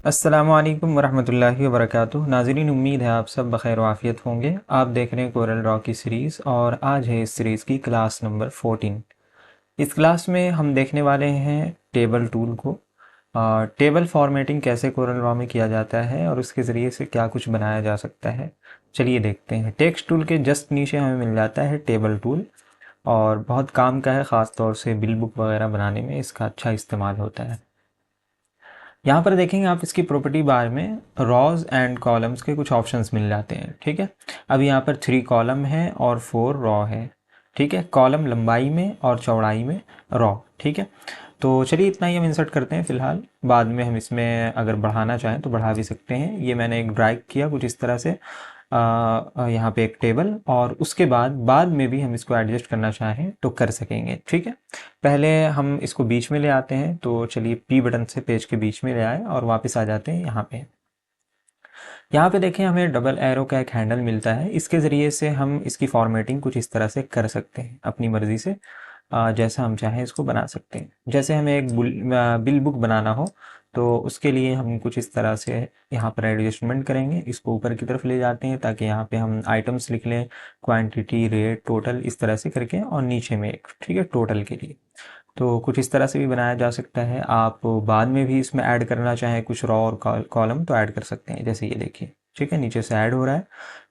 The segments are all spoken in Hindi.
अस्सलामुअलैकुम वरहमतुल्लाहि वबरकातुहू। नाज़रीन, उम्मीद है आप सब बख़ैर वाफ़ियत होंगे। आप देख रहे हैं कोरल ड्रॉ की सीरीज़ और आज है इस सीरीज़ की क्लास नंबर 14। इस क्लास में हम देखने वाले हैं टेबल टूल को। टेबल फॉर्मेटिंग कैसे कोरल ड्रॉ में किया जाता है और उसके ज़रिए से क्या कुछ बनाया जा सकता है, चलिए देखते हैं। टेक्स्ट टूल के जस्ट नीचे हमें मिल जाता है टेबल टूल और बहुत काम का है, ख़ास तौर से बिल बुक वगैरह बनाने में इसका अच्छा इस्तेमाल होता है। यहाँ पर देखेंगे आप इसकी प्रॉपर्टी बार में रॉज एंड कॉलम्स के कुछ ऑप्शंस मिल जाते हैं। ठीक है, अब यहाँ पर 3 कॉलम है और 4 रॉ है। ठीक है, कॉलम लंबाई में और चौड़ाई में रॉ। ठीक है, तो चलिए इतना ही हम इंसर्ट करते हैं फ़िलहाल। बाद में हम इसमें अगर बढ़ाना चाहें तो बढ़ा भी सकते हैं। ये मैंने एक ड्रैग किया कुछ इस तरह से यहाँ पे एक टेबल, और उसके बाद में भी हम इसको एडजस्ट करना चाहें तो कर सकेंगे। ठीक है, पहले हम इसको बीच में ले आते हैं, तो चलिए पी बटन से पेज के बीच में ले आए और वापस आ जाते हैं यहाँ पे। यहाँ पे देखें हमें डबल एरो का एक हैंडल मिलता है, इसके ज़रिए से हम इसकी फॉर्मेटिंग कुछ इस तरह से कर सकते हैं अपनी मर्ज़ी से। जैसा हम चाहें इसको बना सकते हैं। जैसे हमें एक बिल बुक बनाना हो तो उसके लिए हम कुछ इस तरह से यहाँ पर एडजस्टमेंट करेंगे, इसको ऊपर की तरफ ले जाते हैं ताकि यहाँ पे हम आइटम्स लिख लें, क्वांटिटी, रेट, टोटल, इस तरह से करके, और नीचे में एक, ठीक है, टोटल के लिए। तो कुछ इस तरह से भी बनाया जा सकता है। आप बाद में भी इसमें ऐड करना चाहें कुछ रॉ और कॉलम तो ऐड कर सकते हैं, जैसे ये देखिए। ठीक है, नीचे से ऐड हो रहा है।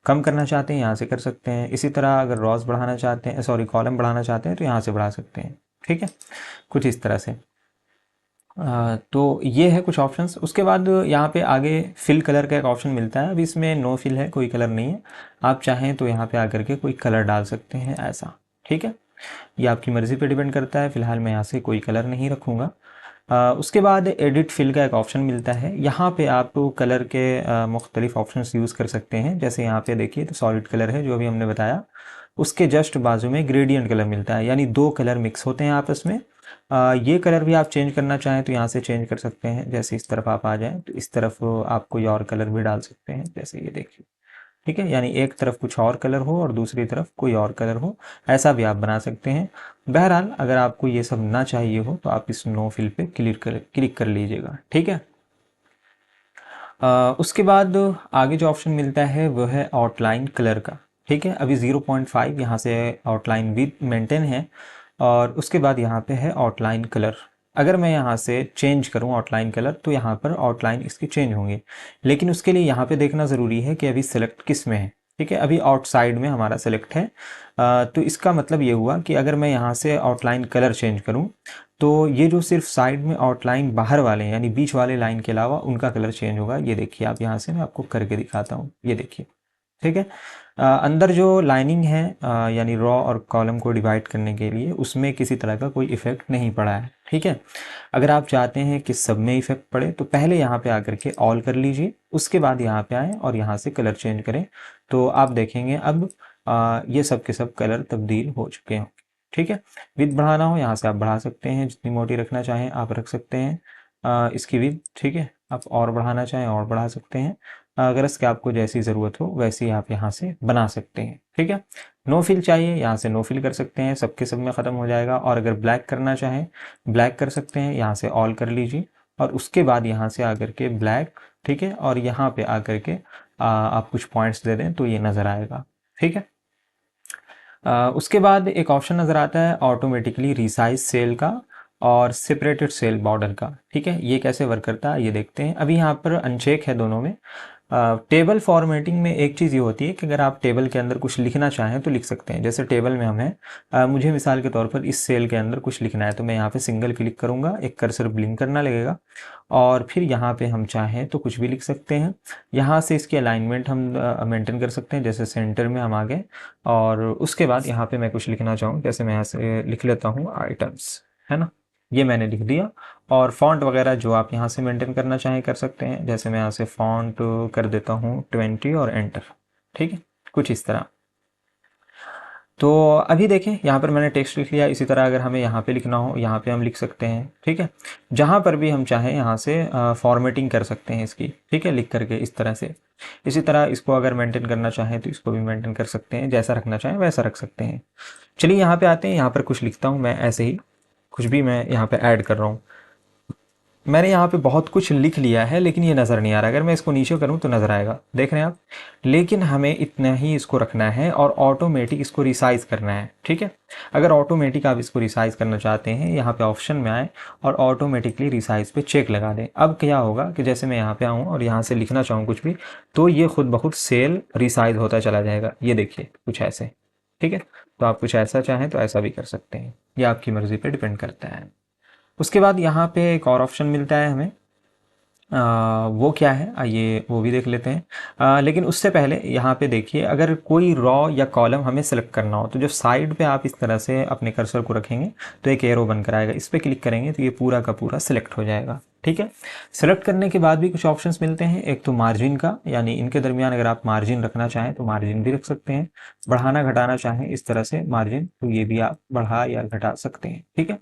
कम करना चाहते हैं यहाँ से कर सकते हैं। इसी तरह अगर रॉस बढ़ाना चाहते हैं, सॉरी, कॉलम बढ़ाना चाहते हैं तो यहाँ से बढ़ा सकते हैं। ठीक है, कुछ इस तरह से। तो ये है कुछ ऑप्शंस। उसके बाद यहाँ पे आगे फिल कलर का एक ऑप्शन मिलता है। अब इसमें नो फिल है, कोई कलर नहीं है। आप चाहें तो यहाँ पे आकर के कोई कलर डाल सकते हैं ऐसा। ठीक है, ये आपकी मर्ज़ी पे डिपेंड करता है। फ़िलहाल मैं यहाँ से कोई कलर नहीं रखूँगा। उसके बाद एडिट फिल का एक ऑप्शन मिलता है। यहाँ पे आप कलर के मुख्तलिफ ऑप्शंस यूज़ कर सकते हैं। जैसे यहाँ पे देखिए तो सॉलिड कलर है जो अभी हमने बताया, उसके जस्ट बाजू में ग्रेडियंट कलर मिलता है, यानी 2 कलर मिक्स होते हैं आपस में। ये कलर भी आप चेंज करना चाहें तो यहाँ से चेंज कर सकते हैं। जैसे इस तरफ आप आ जाएं तो इस तरफ आप कोई और कलर भी डाल सकते हैं, जैसे ये देखिए। ठीक है, यानी एक तरफ कुछ और कलर हो और दूसरी तरफ कोई और कलर हो, ऐसा भी आप बना सकते हैं। बहरहाल अगर आपको ये सब ना चाहिए हो तो आप इस नो फिल पे क्लिक कर लीजिएगा। ठीक है, उसके बाद आगे जो ऑप्शन मिलता है वो है आउटलाइन कलर का। ठीक है, अभी 0.5 यहाँ से आउटलाइन भी मेंटेन है, और उसके बाद यहाँ पे है आउटलाइन कलर। अगर मैं यहाँ से चेंज करूँ आउटलाइन कलर तो यहाँ पर आउटलाइन इसकी चेंज होंगे, लेकिन उसके लिए यहाँ पे देखना ज़रूरी है कि अभी सेलेक्ट किस में है। ठीक है, अभी आउटसाइड में हमारा सेलेक्ट है। तो इसका मतलब ये हुआ कि अगर मैं यहाँ से आउटलाइन कलर चेंज करूँ तो ये जो सिर्फ साइड में आउटलाइन बाहर वाले हैं, यानी बीच वाले लाइन के अलावा, उनका कलर चेंज होगा। ये देखिए, आप यहाँ से मैं आपको करके दिखाता हूँ, ये देखिए। ठीक है, अंदर जो लाइनिंग है यानी रॉ और कॉलम को डिवाइड करने के लिए, उसमें किसी तरह का कोई इफेक्ट नहीं पड़ा है। ठीक है, अगर आप चाहते हैं कि सब में इफेक्ट पड़े तो पहले यहाँ पे आकर के ऑल कर लीजिए, उसके बाद यहाँ पे आए और यहाँ से कलर चेंज करें, तो आप देखेंगे अब ये सब के सब कलर तब्दील हो चुके हैं। ठीक है, विड्थ बढ़ाना हो यहाँ से आप बढ़ा सकते हैं, जितनी मोटी रखना चाहें आप रख सकते हैं इसकी विड्थ। ठीक है, आप और बढ़ाना चाहें और बढ़ा सकते हैं। अगर इसके आपको जैसी ज़रूरत हो वैसी आप यहाँ से बना सकते हैं। ठीक है, नो फिल चाहिए यहाँ से नो फिल कर सकते हैं, सबके सब में ख़त्म हो जाएगा। और अगर ब्लैक करना चाहें ब्लैक कर सकते हैं, यहाँ से ऑल कर लीजिए और उसके बाद यहाँ से आकर के ब्लैक। ठीक है, और यहाँ पे आकर के आप कुछ पॉइंट्स दे दें तो ये नज़र आएगा। ठीक है, उसके बाद एक ऑप्शन नज़र आता है ऑटोमेटिकली रिसाइज सेल का और सेपरेटेड सेल बॉर्डर का। ठीक है, ये कैसे वर्क करता है ये देखते हैं। अभी यहाँ पर अनचेक है दोनों में। टेबल फॉर्मेटिंग में एक चीज़ ये होती है कि अगर आप टेबल के अंदर कुछ लिखना चाहें तो लिख सकते हैं। जैसे टेबल में मुझे मिसाल के तौर पर इस सेल के अंदर कुछ लिखना है, तो मैं यहाँ पे सिंगल क्लिक करूँगा, एक कर्सर ब्लिंक करना लगेगा और फिर यहाँ पे हम चाहें तो कुछ भी लिख सकते हैं। यहाँ से इसकी अलाइनमेंट हम मेंटेन कर सकते हैं, जैसे सेंटर में हम आ गए और उसके बाद यहाँ पे मैं कुछ लिखना चाहूँ, जैसे मैं यहाँ से लिख लेता हूँ आइटम्स, है ना, ये मैंने लिख दिया। और फॉन्ट वगैरह जो आप यहाँ से मेंटेन करना चाहें कर सकते हैं, जैसे मैं यहाँ से फॉन्ट कर देता हूँ 20 और एंटर। ठीक है, कुछ इस तरह। तो अभी देखें यहाँ पर मैंने टेक्स्ट लिख लिया। इसी तरह अगर हमें यहाँ पे लिखना हो यहाँ पे हम लिख सकते हैं। ठीक है, जहाँ पर भी हम चाहें यहाँ से फॉर्मेटिंग कर सकते हैं इसकी। ठीक है, लिख करके इस तरह से। इसी तरह इसको अगर मेंटेन करना चाहें तो इसको भी मेंटेन कर सकते हैं, जैसा रखना चाहें वैसा रख सकते हैं। चलिए यहाँ पे आते हैं, यहाँ पर कुछ लिखता हूँ मैं ऐसे ही, कुछ भी मैं यहाँ पे ऐड कर रहा हूँ। मैंने यहाँ पे बहुत कुछ लिख लिया है लेकिन ये नज़र नहीं आ रहा। अगर मैं इसको नीचे करूँ तो नज़र आएगा, देख रहे हैं आप। लेकिन हमें इतना ही इसको रखना है और ऑटोमेटिक इसको रिसाइज़ करना है, ठीक है। अगर ऑटोमेटिक आप इसको रिसाइज़ करना चाहते हैं, यहाँ पे ऑप्शन में आए और ऑटोमेटिकली रिसाइज़ पे चेक लगा दें। अब क्या होगा कि जैसे मैं यहाँ पे आऊँ और यहाँ से लिखना चाहूँ कुछ भी, तो ये खुद ब खुद सेल रिसाइज़ होता चला जाएगा। ये देखिए कुछ ऐसे, ठीक है। तो आप कुछ ऐसा चाहें तो ऐसा भी कर सकते हैं, ये आपकी मर्ज़ी पे डिपेंड करता है। उसके बाद यहाँ पे एक और ऑप्शन मिलता है हमें, वो क्या है आइए वो भी देख लेते हैं। लेकिन उससे पहले यहाँ पे देखिए, अगर कोई रॉ या कॉलम हमें सेलेक्ट करना हो तो जो साइड पे आप इस तरह से अपने कर्सर को रखेंगे तो एक एरो बनकर आएगा, इस पर क्लिक करेंगे तो ये पूरा का पूरा सिलेक्ट हो जाएगा, ठीक है। सेलेक्ट करने के बाद भी कुछ ऑप्शंस मिलते हैं, एक तो मार्जिन का, यानी इनके दरमियान अगर आप मार्जिन रखना चाहें तो मार्जिन भी रख सकते हैं। बढ़ाना घटाना चाहें इस तरह से मार्जिन, तो ये भी आप बढ़ा या घटा सकते हैं, ठीक है।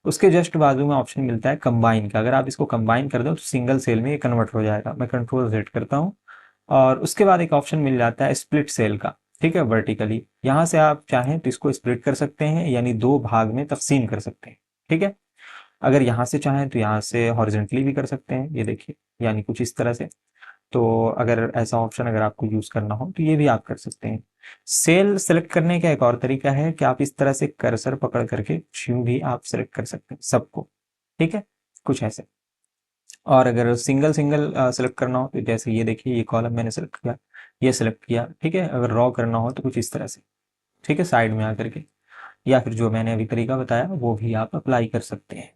उसके जस्ट बाजू में ऑप्शन मिलता है कंबाइन का, अगर आप इसको कंबाइन कर दो तो सिंगल सेल में ये कन्वर्ट हो जाएगा। मैं कंट्रोल Z करता हूँ और उसके बाद एक ऑप्शन मिल जाता है स्प्लिट सेल का, ठीक है, वर्टिकली। यहाँ से आप चाहें तो इसको स्प्लिट कर सकते हैं, यानी दो भाग में तकसीम कर सकते हैं, ठीक है। अगर यहाँ से चाहें तो यहाँ से हॉरिजेंटली भी कर सकते हैं, ये देखिए, यानी कुछ इस तरह से। तो अगर ऐसा ऑप्शन अगर आपको यूज़ करना हो तो ये भी आप कर सकते हैं। सेल सेलेक्ट करने का एक और तरीका है कि आप इस तरह से कर्सर पकड़ करके यूं भी आप सेलेक्ट कर सकते हैं सबको, ठीक है, कुछ ऐसे। और अगर सिंगल सिंगल सेलेक्ट करना हो तो जैसे ये देखिए, ये कॉलम मैंने सेलेक्ट किया, ये सेलेक्ट किया, ठीक है। अगर रॉ करना हो तो कुछ इस तरह से, ठीक है, साइड में आकर के, या फिर जो मैंने अभी तरीका बताया वो भी आप अप्लाई कर सकते हैं।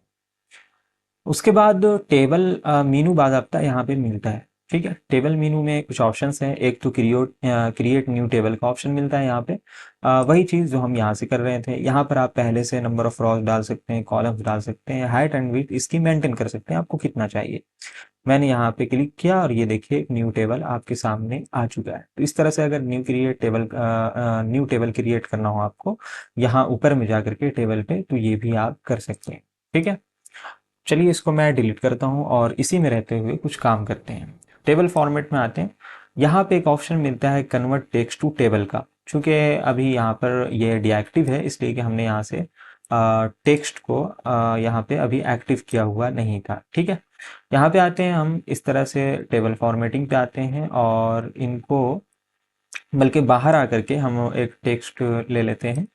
उसके बाद टेबल मीनू बाज़ाब्ता यहाँ पे मिलता है, ठीक है। टेबल मीनू में कुछ ऑप्शंस हैं, एक तो क्रिएट न्यू टेबल का ऑप्शन मिलता है यहाँ पे। वही चीज़ जो हम यहाँ से कर रहे थे, यहाँ पर आप पहले से नंबर ऑफ रॉज डाल सकते हैं, कॉलम्स डाल सकते हैं, हाइट एंड विड्थ इसकी मेंटेन कर सकते हैं, आपको कितना चाहिए। मैंने यहाँ पे क्लिक किया और ये देखिए एक न्यू टेबल आपके सामने आ चुका है। तो इस तरह से अगर न्यू टेबल क्रिएट करना हो आपको यहाँ ऊपर में जा करके टेबल पे, तो ये भी आप कर सकते हैं, ठीक है। चलिए इसको मैं डिलीट करता हूँ और इसी में रहते हुए कुछ काम करते हैं। टेबल फॉर्मेट में आते हैं, यहाँ पे एक ऑप्शन मिलता है कन्वर्ट टेक्स्ट टू टेबल का। चूँकि अभी यहाँ पर ये डीएक्टिव है, इसलिए कि हमने यहाँ से टेक्स्ट को यहाँ पे अभी एक्टिव किया हुआ नहीं था, ठीक है। यहाँ पे आते हैं हम, इस तरह से टेबल फॉर्मेटिंग पे आते हैं और इनको, बल्कि बाहर आकर के हम एक टेक्स्ट ले लेते हैं,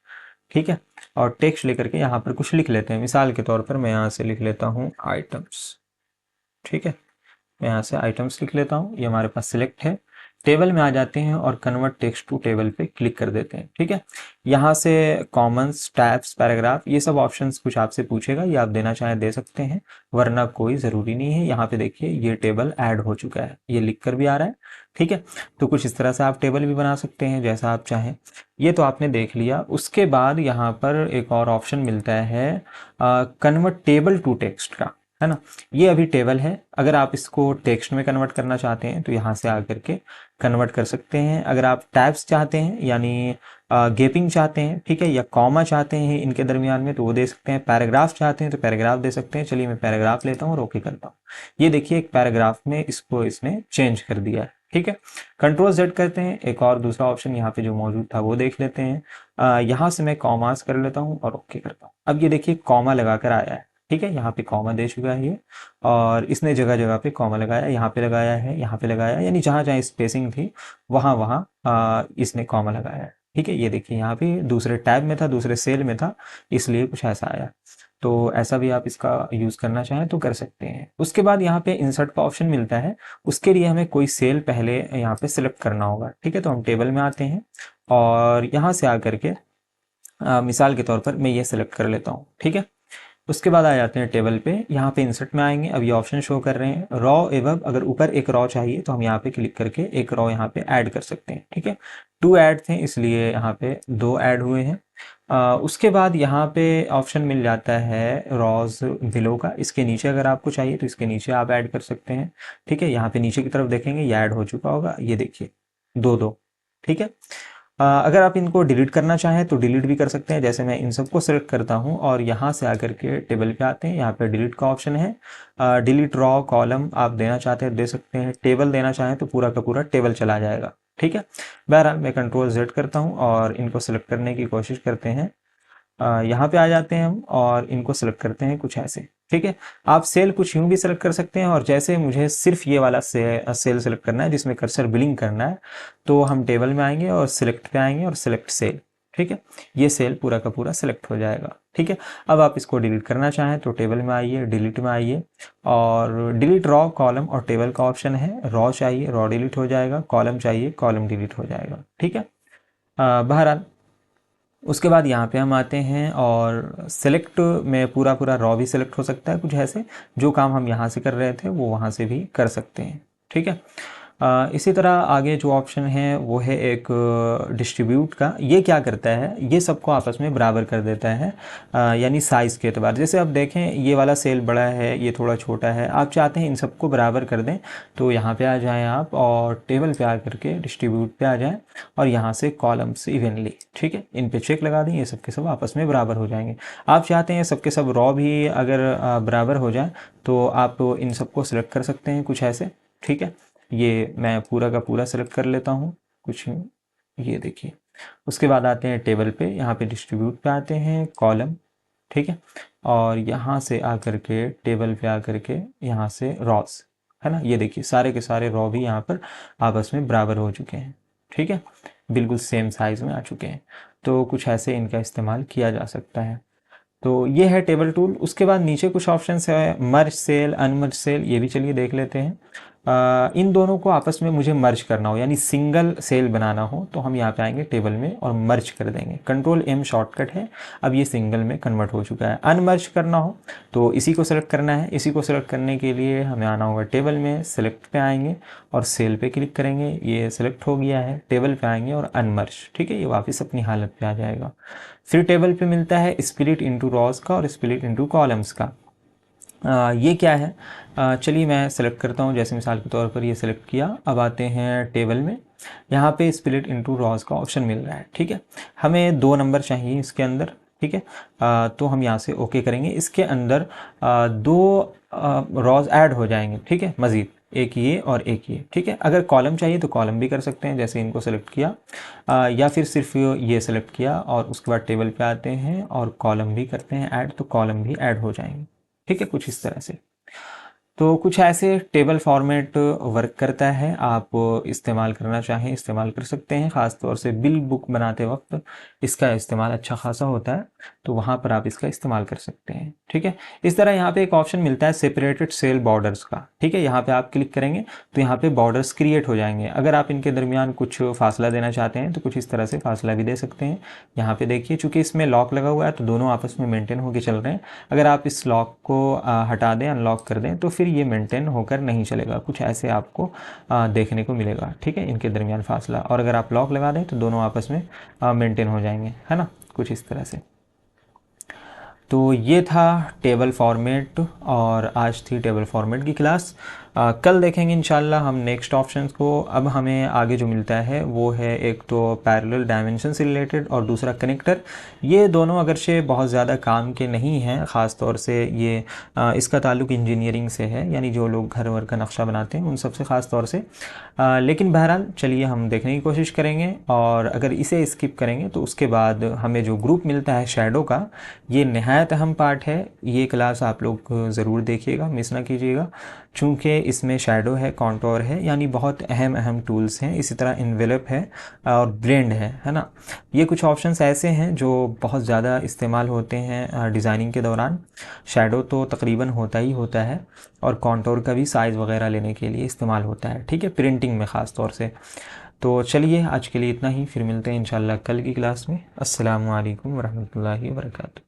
ठीक है। और टेक्स्ट लेकर के यहाँ पर कुछ लिख लेते हैं। मिसाल के तौर पर मैं यहाँ से लिख लेता हूँ आइटम्स, ठीक है। मैं यहाँ से आइटम्स लिख लेता हूँ, ये हमारे पास सिलेक्ट है। टेबल में आ जाते हैं और कन्वर्ट टेक्स्ट टू टेबल पे क्लिक कर देते हैं, ठीक है। यहाँ से कॉमन्स, टैब्स, पैराग्राफ, ये सब ऑप्शंस कुछ आपसे पूछेगा, ये आप देना चाहें दे सकते हैं, वरना कोई ज़रूरी नहीं है। यहाँ पे देखिए ये टेबल ऐड हो चुका है, ये लिख कर भी आ रहा है, ठीक है। तो कुछ इस तरह से आप टेबल भी बना सकते हैं जैसा आप चाहें। ये तो आपने देख लिया। उसके बाद यहाँ पर एक और ऑप्शन मिलता है कन्वर्ट टेबल टू टेक्स्ट का, है ना। ये अभी टेबल है, अगर आप इसको टेक्स्ट में कन्वर्ट करना चाहते हैं तो यहाँ से आकर के कन्वर्ट कर सकते हैं। अगर आप टैब्स चाहते हैं, यानी गेपिंग चाहते हैं, ठीक है, या कॉमा चाहते हैं इनके दरमियान में, तो वो दे सकते हैं। पैराग्राफ चाहते हैं तो पैराग्राफ दे सकते हैं। चलिए मैं पैराग्राफ लेता हूँ और ओके करता हूँ। ये देखिए एक पैराग्राफ में इसको इसने चेंज कर दिया है, ठीक है। कंट्रोल Z करते हैं, एक और दूसरा ऑप्शन यहाँ पे जो मौजूद था वो देख लेते हैं। यहाँ से मैं कॉमास कर लेता हूँ और ओके करता हूँ। अब ये देखिए कॉमा लगा कर आया है, ठीक है, यहाँ पे कॉमा दे चुका है ये, और इसने जगह जगह पे कॉमा लगाया, यहाँ पे लगाया है, यहाँ पे लगाया, यानी जहाँ जहाँ स्पेसिंग थी वहाँ वहाँ इसने कॉमा लगाया है, ठीक है। ये देखिए यहाँ पे दूसरे टैब में था, दूसरे सेल में था, इसलिए कुछ ऐसा आया। तो ऐसा भी आप इसका यूज़ करना चाहें तो कर सकते हैं। उसके बाद यहाँ पे इंसर्ट का ऑप्शन मिलता है, उसके लिए हमें कोई सेल पहले यहाँ पे सिलेक्ट करना होगा, ठीक है। तो हम टेबल में आते हैं और यहाँ से आकर के मिसाल के तौर पर मैं ये सिलेक्ट कर लेता हूँ, ठीक है। उसके बाद आ जाते हैं टेबल पे, यहाँ पे इंसर्ट में आएंगे। अब ये ऑप्शन शो कर रहे हैं रॉ एवं, अगर ऊपर एक रॉ चाहिए तो हम यहाँ पे क्लिक करके एक रॉ यहाँ पे ऐड कर सकते हैं, ठीक है। 2 ऐड थे इसलिए यहाँ पे 2 ऐड हुए हैं। उसके बाद यहाँ पे ऑप्शन मिल जाता है रॉज बिलो का, इसके नीचे अगर आपको चाहिए तो इसके नीचे आप ऐड कर सकते हैं, ठीक है। यहाँ पे नीचे की तरफ देखेंगे ये ऐड हो चुका होगा, ये देखिए 2 ठीक है। अगर आप इनको डिलीट करना चाहें तो डिलीट भी कर सकते हैं, जैसे मैं इन सबको सेलेक्ट करता हूं और यहाँ से आकर के टेबल पे आते हैं, यहाँ पे डिलीट का ऑप्शन है। डिलीट रॉ कॉलम आप देना चाहते हैं दे सकते हैं, टेबल देना चाहें तो पूरा का पूरा टेबल चला जाएगा, ठीक है। बहरहाल मैं कंट्रोल Z करता हूँ और इनको सेलेक्ट करने की कोशिश करते हैं। यहाँ पे आ जाते हैं हम और इनको सेलेक्ट करते हैं कुछ ऐसे, ठीक है। आप सेल कुछ यूं भी सेलेक्ट कर सकते हैं, और जैसे मुझे सिर्फ ये वाला सेल सेलेक्ट करना है जिसमें कर्सर बिलिंग करना है, तो हम टेबल में आएंगे और सिलेक्ट पे आएंगे और सिलेक्ट सेल। ठीक है, ये सेल पूरा का पूरा सिलेक्ट हो जाएगा। ठीक है, अब आप इसको डिलीट करना चाहें तो टेबल में आइए, डिलीट में आइए, और डिलीट रॉ कॉलम और टेबल का ऑप्शन है। रॉ चाहिए, रॉ डिलीट हो जाएगा, कॉलम चाहिए, कॉलम डिलीट हो जाएगा। ठीक है, बहरहाल उसके बाद यहाँ पे हम आते हैं और सेलेक्ट में पूरा पूरा रॉ भी सिलेक्ट हो सकता है। कुछ ऐसे जो काम हम यहाँ से कर रहे थे वो वहाँ से भी कर सकते हैं। ठीक है, इसी तरह आगे जो ऑप्शन है वो है एक डिस्ट्रीब्यूट का। ये क्या करता है, ये सबको आपस में बराबर कर देता है, यानी साइज़ के एतबार। जैसे अब देखें ये वाला सेल बड़ा है, ये थोड़ा छोटा है, आप चाहते हैं इन सबको बराबर कर दें, तो यहाँ पे आ जाएं आप और टेबल पे आ करके डिस्ट्रीब्यूट पे आ जाएं और यहाँ से कॉलम्स इवनली, ठीक है, इन पे चेक लगा दें, ये सब के सब आपस में बराबर हो जाएंगे। आप चाहते हैं सब के सब रॉ भी अगर बराबर हो जाए तो आप इन सबको सिलेक्ट कर सकते हैं कुछ ऐसे। ठीक है, ये मैं पूरा का पूरा सेलेक्ट कर लेता हूँ कुछ, ये देखिए। उसके बाद आते हैं टेबल पे, यहाँ पे डिस्ट्रीब्यूट पे आते हैं, कॉलम, ठीक है, और यहाँ से आकर के टेबल पे आकर के यहाँ से रॉस, है ना, ये देखिए सारे के सारे रॉ भी यहाँ पर आपस में बराबर हो चुके हैं। ठीक है, बिल्कुल सेम साइज़ में आ चुके हैं। तो कुछ ऐसे इनका इस्तेमाल किया जा सकता है। तो ये है टेबल टूल। उसके बाद नीचे कुछ ऑप्शंस है, मर्ज सेल, अनमर्ज सेल, ये भी चलिए देख लेते हैं। इन दोनों को आपस में मुझे मर्ज करना हो, यानी सिंगल सेल बनाना हो, तो हम यहाँ पे आएंगे टेबल में और मर्ज कर देंगे। कंट्रोल एम शॉर्टकट है, अब ये सिंगल में कन्वर्ट हो चुका है। अनमर्ज करना हो तो इसी को सेलेक्ट करना है। इसी को सेलेक्ट करने के लिए हमें आना होगा टेबल में, सेलेक्ट पे आएंगे और सेल पे क्लिक करेंगे, ये सेलेक्ट हो गया है। टेबल पे आएंगे और अनमर्ज, ठीक है, ये वापस अपनी हालत पे आ जाएगा। फिर टेबल पे मिलता है स्प्लिट इनटू रॉज का और स्प्लिट इनटू कॉलम्स का। ये क्या है, चलिए मैं सेलेक्ट करता हूँ, जैसे मिसाल के तौर पर ये सेलेक्ट किया। अब आते हैं टेबल में, यहाँ पे स्प्लिट इनटू रॉज का ऑप्शन मिल रहा है। ठीक है, हमें 2 नंबर चाहिए इसके अंदर। ठीक है, तो हम यहाँ से ओके करेंगे। इसके अंदर 2 रॉज ऐड हो जाएंगे, ठीक है, मज़ीद एक ये और एक ये। ठीक है, अगर कॉलम चाहिए तो कॉलम भी कर सकते हैं, जैसे इनको सेलेक्ट किया, या फिर सिर्फ ये सेलेक्ट किया और उसके बाद टेबल पे आते हैं और कॉलम भी करते हैं ऐड, तो कॉलम भी ऐड हो जाएंगे। ठीक है, कुछ इस तरह से। तो कुछ ऐसे टेबल फॉर्मेट वर्क करता है। आप इस्तेमाल करना चाहें इस्तेमाल कर सकते हैं, ख़ास तौर से बिल बुक बनाते वक्त इसका इस्तेमाल अच्छा खासा होता है, तो वहाँ पर आप इसका इस्तेमाल कर सकते हैं। ठीक है, इस तरह यहाँ पे एक ऑप्शन मिलता है सेपरेटेड सेल बॉर्डर्स का। ठीक है, यहाँ पे आप क्लिक करेंगे तो यहाँ पे बॉर्डर्स क्रिएट हो जाएंगे। अगर आप इनके दरमियान कुछ फासला देना चाहते हैं तो कुछ इस तरह से फासला भी दे सकते हैं। यहाँ पे देखिए, चूँकि इसमें लॉक लगा हुआ है तो दोनों आपस में मेंटेन होकर चल रहे हैं। अगर आप इस लॉक को हटा दें, अनलॉक कर दें, तो फिर ये मेंटेन होकर नहीं चलेगा। कुछ ऐसे आपको देखने को मिलेगा। ठीक है, इनके दरमियान फासला, और अगर आप लॉक लगा दें तो दोनों आपस में मेंटेन हो जाएंगे, है ना, कुछ इस तरह से। तो ये था टेबल फॉर्मेट, और आज थी टेबल फॉर्मेट की क्लास। कल देखेंगे इंशाल्लाह हम नेक्स्ट ऑप्शंस को। अब हमें आगे जो मिलता है वो है एक तो पैरेलल डायमेंशन से रिलेटेड और दूसरा कनेक्टर। ये दोनों अगरचे बहुत ज़्यादा काम के नहीं हैं, ख़ास तौर से ये इसका ताल्लुक़ इंजीनियरिंग से है, यानी जो लोग घर वर का नक्शा बनाते हैं उन सब से ख़ास तौर से। लेकिन बहरहाल चलिए हम देखने की कोशिश करेंगे, और अगर इसे स्किप करेंगे तो उसके बाद हमें जो ग्रुप मिलता है शैडो का, ये नहायत अहम पार्ट है। ये क्लास आप लोग ज़रूर देखिएगा, मिस ना कीजिएगा, चूँकि इसमें शैडो है, कॉन्टोर है, यानी बहुत अहम अहम टूल्स हैं। इसी तरह इन्वेलप है और ब्लेंड है ना। ये कुछ ऑप्शंस ऐसे हैं जो बहुत ज़्यादा इस्तेमाल होते हैं डिज़ाइनिंग के दौरान। शैडो तो तकरीबन होता ही होता है, और कॉन्टोर का भी साइज़ वगैरह लेने के लिए इस्तेमाल होता है। ठीक है, प्रिंटिंग में ख़ास तौर से। तो चलिए आज के लिए इतना ही, फिर मिलते हैं इंशाल्लाह कल की क्लास में। अस्सलामु अलैकुम वरहमतुल्लाहि वबरकातुहू।